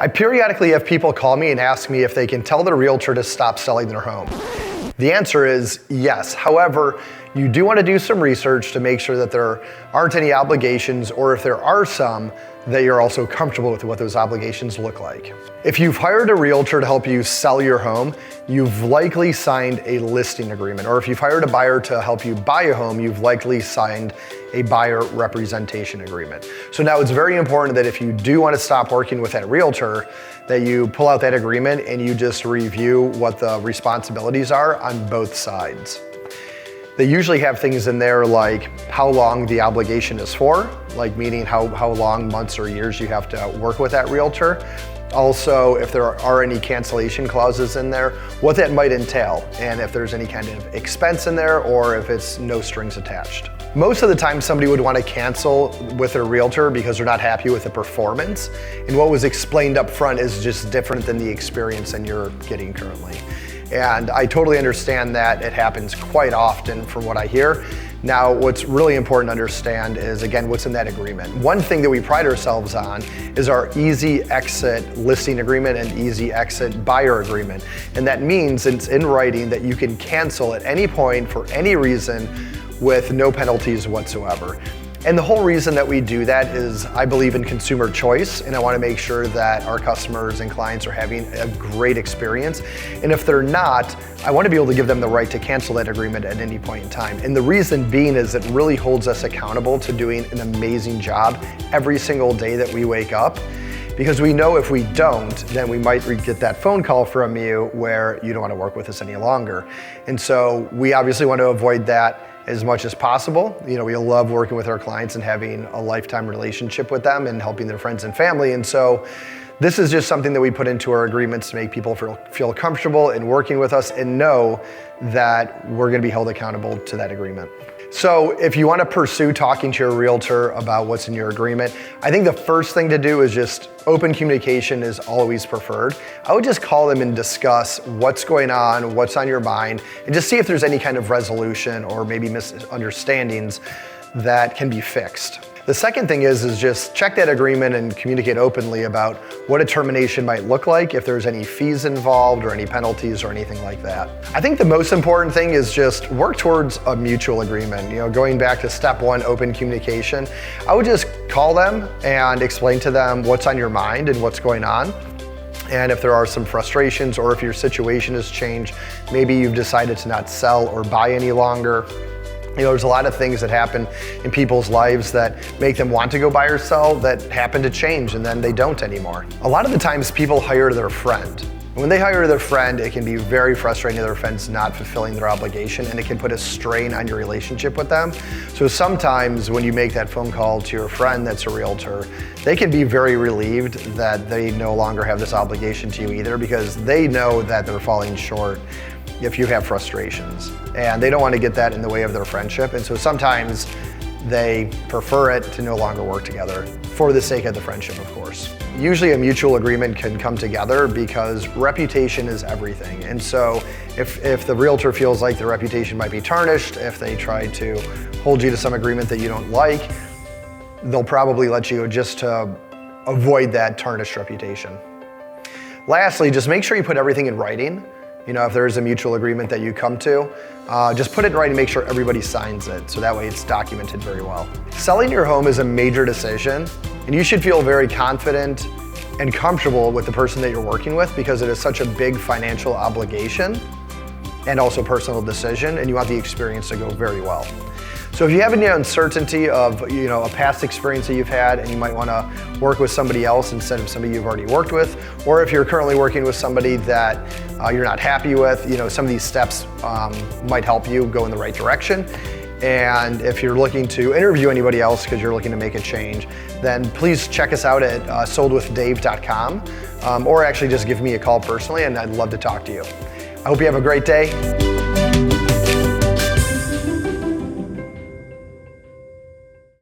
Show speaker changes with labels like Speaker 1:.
Speaker 1: I periodically have people call me and ask me if they can tell their realtor to stop selling their home. The answer is yes. However, you do want to do some research to make sure that there aren't any obligations, or if there are some, that you're also comfortable with what those obligations look like. If you've hired a realtor to help you sell your home, you've likely signed a listing agreement. Or if you've hired a buyer to help you buy a home, you've likely signed a buyer representation agreement. So now it's very important that if you do want to stop working with that realtor, that you pull out that agreement and you just review what the responsibilities are on both sides. They usually have things in there like how long the obligation is for, like meaning how long, months or years you have to work with that realtor. Also, if there are any cancellation clauses in there, what that might entail, and if there's any kind of expense in there or if it's no strings attached. Most of the time somebody would want to cancel with their realtor because they're not happy with the performance, and what was explained up front is just different than the experience that you're getting currently. And I totally understand that it happens quite often from what I hear. Now, what's really important to understand is, again, what's in that agreement. One thing that we pride ourselves on is our easy exit listing agreement and easy exit buyer agreement. And that means it's in writing that you can cancel at any point for any reason with no penalties whatsoever. And the whole reason that we do that is I believe in consumer choice, and I want to make sure that our customers and clients are having a great experience. And if they're not, I want to be able to give them the right to cancel that agreement at any point in time. And the reason being is it really holds us accountable to doing an amazing job every single day that we wake up. Because we know if we don't, then we might get that phone call from you where you don't want to work with us any longer. And so we obviously want to avoid that as much as possible. You know, we love working with our clients and having a lifetime relationship with them and helping their friends and family. And so this is just something that we put into our agreements to make people feel comfortable in working with us and know that we're going to be held accountable to that agreement. So if you want to pursue talking to your realtor about what's in your agreement, I think the first thing to do is just open communication is always preferred. I would just call them and discuss what's going on, what's on your mind, and just see if there's any kind of resolution or maybe misunderstandings that can be fixed. The second thing is just check that agreement and communicate openly about what a termination might look like, if there's any fees involved or any penalties or anything like that. I think the most important thing is just work towards a mutual agreement. You know, going back to step one, open communication, I would just call them and explain to them what's on your mind and what's going on. And if there are some frustrations or if your situation has changed, maybe you've decided to not sell or buy any longer. You know, there's a lot of things that happen in people's lives that make them want to go buy or sell that happen to change and then they don't anymore. A lot of the times people hire their friend. When they hire their friend, it can be very frustrating that their friend's not fulfilling their obligation, and it can put a strain on your relationship with them. So sometimes when you make that phone call to your friend that's a realtor, they can be very relieved that they no longer have this obligation to you either, because they know that they're falling short if you have frustrations, and they don't want to get that in the way of their friendship. And so sometimes they prefer it to no longer work together for the sake of the friendship, of course. Usually a mutual agreement can come together because reputation is everything. And so if the realtor feels like their reputation might be tarnished, if they try to hold you to some agreement that you don't like, they'll probably let you just to avoid that tarnished reputation. Lastly, just make sure you put everything in writing. You know, if there is a mutual agreement that you come to, just put it in writing, make sure everybody signs it, so that way it's documented very well. Selling your home is a major decision, and you should feel very confident and comfortable with the person that you're working with, because it is such a big financial obligation and also personal decision, and you want the experience to go very well. So if you have any uncertainty of, you know, a past experience that you've had and you might want to work with somebody else instead of somebody you've already worked with, or if you're currently working with somebody that you're not happy with, you know, some of these steps might help you go in the right direction. And if you're looking to interview anybody else because you're looking to make a change, then please check us out at soldwithdave.com, or actually just give me a call personally, and I'd love to talk to you. I hope you have a great day.